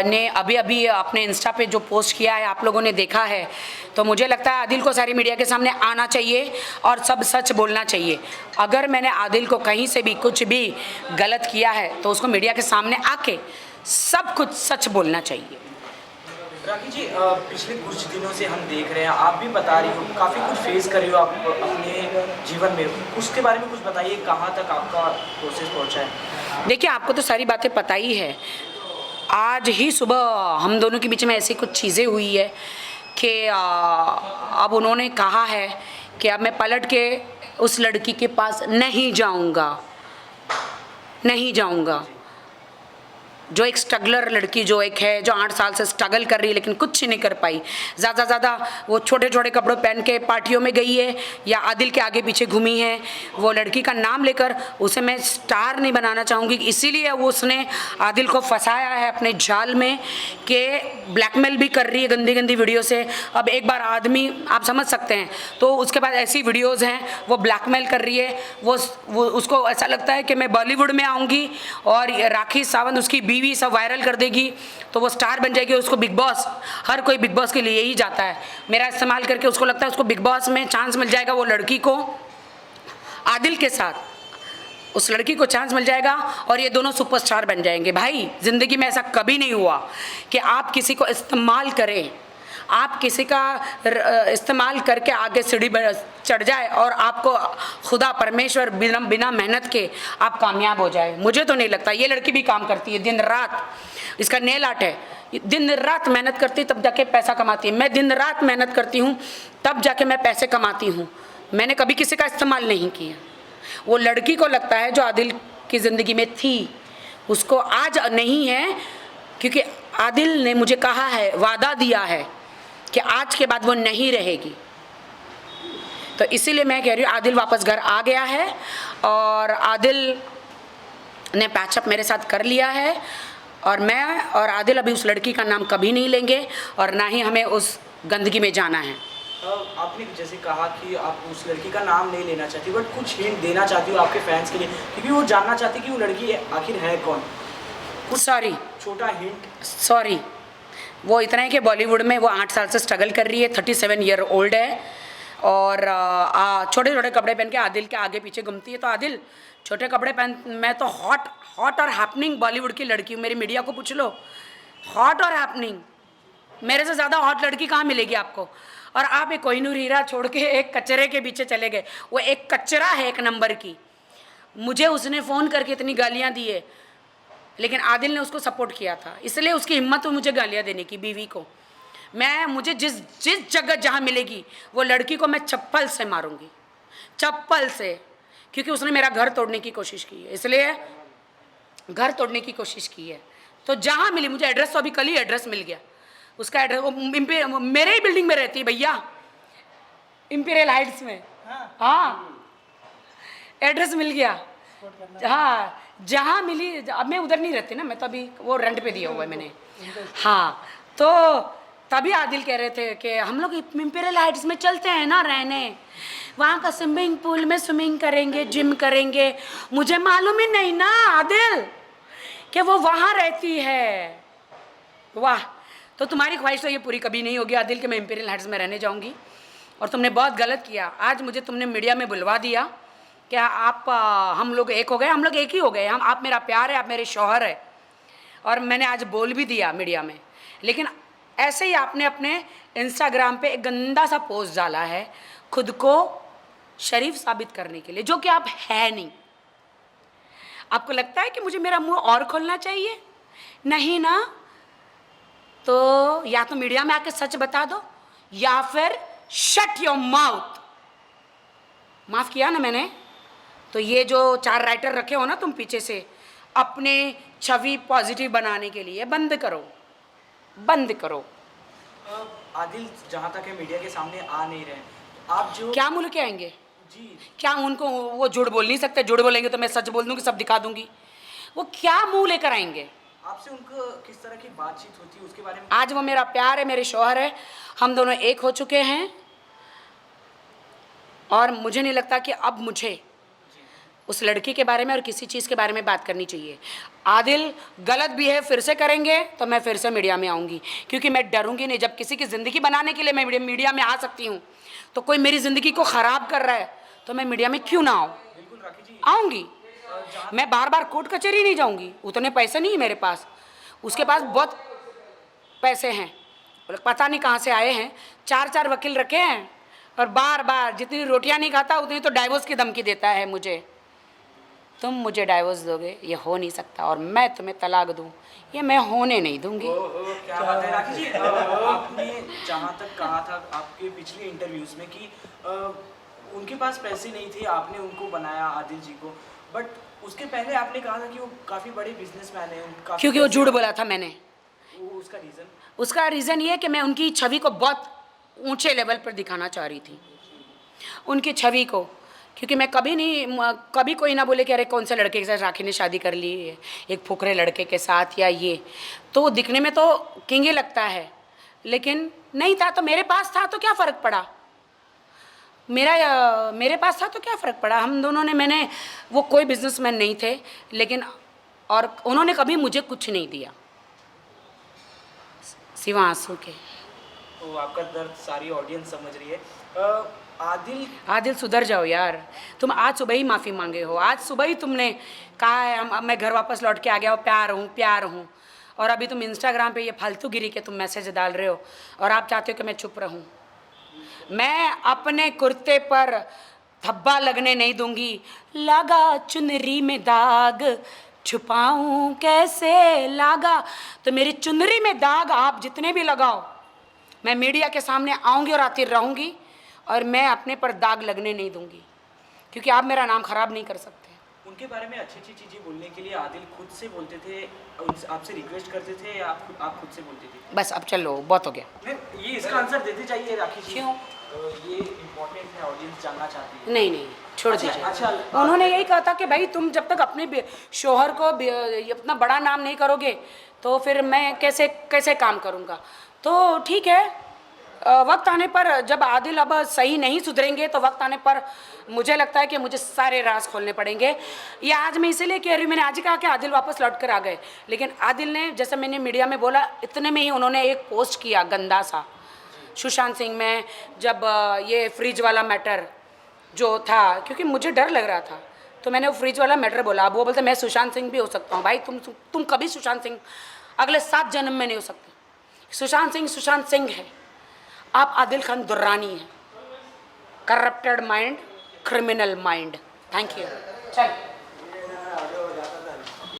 ने अभी अभी अपने इंस्टा पे जो पोस्ट किया है आप लोगों ने देखा है, तो मुझे लगता है आदिल को सारी मीडिया के सामने आना चाहिए और सब सच बोलना चाहिए। अगर मैंने आदिल को कहीं से भी कुछ भी गलत किया है तो उसको मीडिया के सामने आके सब कुछ सच बोलना चाहिए। राखी जी, पिछले कुछ दिनों से हम देख रहे हैं, आप भी बता रही हो काफ़ी कुछ फेस कर रही हो आप अपने जीवन में, उसके बारे में कुछ बताइए, कहाँ तक आपका प्रोसेस पहुँचा है? देखिए, आपको तो सारी बातें पता ही है। आज ही सुबह हम दोनों के बीच में ऐसी कुछ चीज़ें हुई है कि अब उन्होंने कहा है कि अब मैं पलट के उस लड़की के पास नहीं जाऊंगा, नहीं जाऊंगा। जो एक स्ट्रगलर लड़की जो एक है, जो 8 साल से स्ट्रगल कर रही है लेकिन कुछ नहीं कर पाई, ज़्यादा वो छोटे छोटे कपड़े पहन के पार्टियों में गई है या आदिल के आगे पीछे घूमी है, वो लड़की का नाम लेकर उसे मैं स्टार नहीं बनाना चाहूँगी, इसीलिए वो उसने आदिल को फंसाया है अपने जाल में कि ब्लैकमेल भी कर रही है गंदी गंदी वीडियो से। अब एक बार आदमी, आप समझ सकते हैं, तो उसके बाद ऐसी वीडियोज़ हैं वो ब्लैकमेल कर रही है, वो उसको ऐसा लगता है कि मैं बॉलीवुड में आऊँगी और राखी सावंत उसकी बीवी सब वायरल कर देगी तो वो स्टार बन जाएगी। उसको बिग बॉस, हर कोई बिग बॉस के लिए ही जाता है, मेरा इस्तेमाल करके उसको लगता है उसको बिग बॉस में चांस मिल जाएगा, वो लड़की को आदिल के साथ उस लड़की को चांस मिल जाएगा और ये दोनों सुपरस्टार बन जाएंगे। भाई, ज़िंदगी में ऐसा कभी नहीं हुआ कि आप किसी को इस्तेमाल करें, आप किसी का इस्तेमाल करके आगे सीढ़ी चढ़ जाए और आपको खुदा परमेश्वर बिना मेहनत के आप कामयाब हो जाए। मुझे तो नहीं लगता। ये लड़की भी काम करती है दिन रात, इसका नेल आर्ट है, दिन रात मेहनत करती है तब जाके पैसा कमाती है। मैं दिन रात मेहनत करती हूँ तब जाके मैं पैसे कमाती हूँ। मैंने कभी किसी का इस्तेमाल नहीं किया। वो लड़की को लगता है जो आदिल की ज़िंदगी में थी, उसको आज नहीं है, क्योंकि आदिल ने मुझे कहा है, वादा दिया है कि आज के बाद वो नहीं रहेगी। तो इसीलिए मैं कह रही हूँ आदिल वापस घर आ गया है और आदिल ने पैचअप मेरे साथ कर लिया है और मैं और आदिल अभी उस लड़की का नाम कभी नहीं लेंगे और ना ही हमें उस गंदगी में जाना है। आपने जैसे कहा कि आप उस लड़की का नाम नहीं लेना चाहती, बट कुछ हिंट देना चाहती हो आपके फैंस के लिए, क्योंकि वो जानना चाहती कि वो लड़की आखिर है कौन। सॉरी, छोटा हिंट। सॉरी, वो इतना है कि बॉलीवुड में वो 8 साल से स्ट्रगल कर रही है, 37 ईयर ओल्ड है और छोटे छोटे कपड़े पहन के आदिल के आगे पीछे घूमती है। तो आदिल छोटे कपड़े पहन, मैं तो हॉट और हैपनिंग बॉलीवुड की लड़की हूँ, मेरी मीडिया को पूछ लो, हॉट और हैपनिंग, मेरे से ज़्यादा हॉट लड़की कहाँ मिलेगी आपको। और आप एक कोहिनूर हीरा छोड़ के एक कचरे के पीछे चले गए। वो एक कचरा है एक नंबर की। मुझे उसने फ़ोन करके इतनी गालियाँ दी है, लेकिन आदिल ने उसको सपोर्ट किया था, इसलिए उसकी हिम्मत हुई मुझे गालियाँ देने की, बीवी को। मुझे जिस जगह जहाँ मिलेगी वो लड़की को मैं चप्पल से मारूंगी, चप्पल से, क्योंकि उसने मेरा घर तोड़ने की कोशिश की है, इसलिए घर तोड़ने की कोशिश की है। तो जहाँ मिली मुझे एड्रेस, तो अभी कल ही एड्रेस मिल गया उसका। एड्रेस वो मेरे ही बिल्डिंग में रहती है भैया, इंपीरियल हाइट्स में। हाँ, एड्रेस मिल गया। हाँ, जहाँ मिली, अब मैं उधर नहीं रहती ना, मैं तो अभी वो रेंट पे दिया हुआ है मैंने। हाँ, तो तभी आदिल कह रहे थे कि हम लोग इंपीरियल हाइट्स में चलते हैं ना रहने, वहाँ का स्विमिंग पूल में स्विमिंग करेंगे, जिम करेंगे। मुझे मालूम ही नहीं ना आदिल कि वो वहाँ रहती है। वाह, तो तुम्हारी ख्वाहिश तो ये पूरी कभी नहीं होगी आदिल कि मैं इंपीरियल हाइट्स में रहने जाऊँगी। और तुमने बहुत गलत किया, आज मुझे तुमने मीडिया में बुलवा दिया कि आप हम लोग एक हो गए, हम लोग एक ही हो गए, आप मेरा प्यार है, आप मेरे शौहर है। और मैंने आज बोल भी दिया मीडिया में, लेकिन ऐसे ही आपने अपने इंस्टाग्राम पे एक गंदा सा पोस्ट डाला है खुद को शरीफ साबित करने के लिए, जो कि आप है नहीं। आपको लगता है कि मुझे मेरा मुंह और खोलना चाहिए? नहीं ना, तो या तो मीडिया में आके सच बता दो या फिर शट योर माउथ। माफ किया ना मैंने? तो ये जो 4 राइटर रखे हो ना तुम पीछे से, अपने छवि पॉजिटिव बनाने के लिए बंद करो, बंद करो। आदिल जहाँ तक है मीडिया के सामने आ नहीं रहे, आप जो क्या मुँह के आएंगे जी, क्या उनको वो झूठ बोल नहीं सकते? झूठ बोलेंगे तो मैं सच बोल दूंगी, सब दिखा दूंगी। वो क्या मुंह लेकर आएंगे? आपसे उनको किस तरह की बातचीत होती है उसके बारे में? आज वो मेरा प्यार है, मेरे शौहर है, हम दोनों एक हो चुके हैं और मुझे नहीं लगता कि अब मुझे उस लड़की के बारे में और किसी चीज़ के बारे में बात करनी चाहिए। आदिल गलत भी है, फिर से करेंगे तो मैं फिर से मीडिया में आऊँगी, क्योंकि मैं डरूंगी नहीं। जब किसी की ज़िंदगी बनाने के लिए मैं मीडिया में आ सकती हूँ, तो कोई मेरी ज़िंदगी को ख़राब कर रहा है तो मैं मीडिया में क्यों ना आऊँ? बिल्कुल राखी जी, आऊँगी। मैं बार बार कोर्ट कचहरी नहीं जाऊँगी, उतने पैसे नहीं है मेरे पास। उसके पास बहुत पैसे हैं, पता नहीं कहाँ से आए हैं। 4 वकील रखे हैं और बार बार जितनी रोटियां नहीं खाता उतनी तो डाइवोर्स की धमकी देता है मुझे। तुम मुझे डाइवोर्स दोगे, ये हो नहीं सकता, और मैं तुम्हें तलाक दूँ, ये मैं होने नहीं दूंगी। क्या बात है राखी जी। आपने जहाँ तक कहा था आपके पिछले इंटरव्यूज में कि उनके पास पैसे नहीं थे, आपने उनको बनाया आदिल जी को, बट उसके पहले आपने कहा था कि वो काफ़ी बड़े बिजनेसमैन हैं। क्योंकि वो झूठ बोला था मैंने। उसका रीज़न ये है कि मैं उनकी छवि को बहुत ऊंचे लेवल पर दिखाना चाह रही थी, उनकी छवि को। क्योंकि मैं कभी कोई ना बोले कि अरे कौन से लड़के के साथ राखी ने शादी कर ली है, एक फुकरे लड़के के साथ, या ये तो दिखने में तो किंग ही लगता है, लेकिन नहीं था। तो मेरे पास था तो क्या फ़र्क पड़ा, मेरे पास था तो क्या फ़र्क पड़ा। हम दोनों ने, मैंने, वो कोई बिजनेसमैन नहीं थे, लेकिन और उन्होंने कभी मुझे कुछ नहीं दिया सिवा आंसू के। तो आपका दर्द सारी ऑडियंस समझ रही है। आदिल सुधर जाओ यार, तुम आज सुबह ही माफ़ी मांगे हो, आज सुबह ही तुमने कहा है अब मैं घर वापस लौट के आ गया हूँ, प्यार हूँ, और अभी तुम इंस्टाग्राम पे ये फालतू गिरी के तुम मैसेज डाल रहे हो और आप चाहते हो कि मैं चुप रहूँ। मैं अपने कुर्ते पर धब्बा लगने नहीं दूंगी। लगा चुनरी में दाग, छुपाऊं कैसे लागा। तो मेरी चुनरी में दाग आप जितने भी लगाओ, मैं मीडिया के सामने आऊँगी और आती रहूँगी, और मैं अपने पर दाग लगने नहीं दूंगी, क्योंकि आप मेरा नाम खराब नहीं कर सकते। उनके बारे में अच्छी अच्छी चीज़ें बोलने के लिए आदिल खुद से बोलते थे, आपसे रिक्वेस्ट करते थे, या आप खुद से बोलते थे? बस अब चलो, बहुत हो गया। ये इसका आंसर देते जाइए राखी जी। क्यों? ये इम्पोर्टेंट है, ऑडियंस जानना चाहती है। नहीं छोड़ दीजिए। अच्छा, उन्होंने यही कहा था कि भाई तुम जब तक अपने शोहर को इतना बड़ा नाम नहीं करोगे तो फिर मैं कैसे काम करूँगा। तो ठीक है, वक्त आने पर, जब आदिल अब सही नहीं सुधरेंगे तो वक्त आने पर मुझे लगता है कि मुझे सारे राज खोलने पड़ेंगे। ये आज मैं इसीलिए कह रही हूँ, मैंने आज ही कहा कि आदिल वापस लौट कर आ गए, लेकिन आदिल ने, जैसे मैंने मीडिया में बोला, इतने में ही उन्होंने एक पोस्ट किया गंदा सा सुशांत सिंह में, जब ये फ्रिज वाला मैटर जो था, क्योंकि मुझे डर लग रहा था तो मैंने वो फ्रिज वाला मैटर बोला। अब वो बोलते मैं सुशांत सिंह भी हो सकता हूँ। भाई तुम कभी सुशांत सिंह अगले 7 जन्म में नहीं हो सकते। सुशांत सिंह है, आप आदिल खान दुर्रानी हैं। Corrupted mind, criminal mind. Thank you. चल।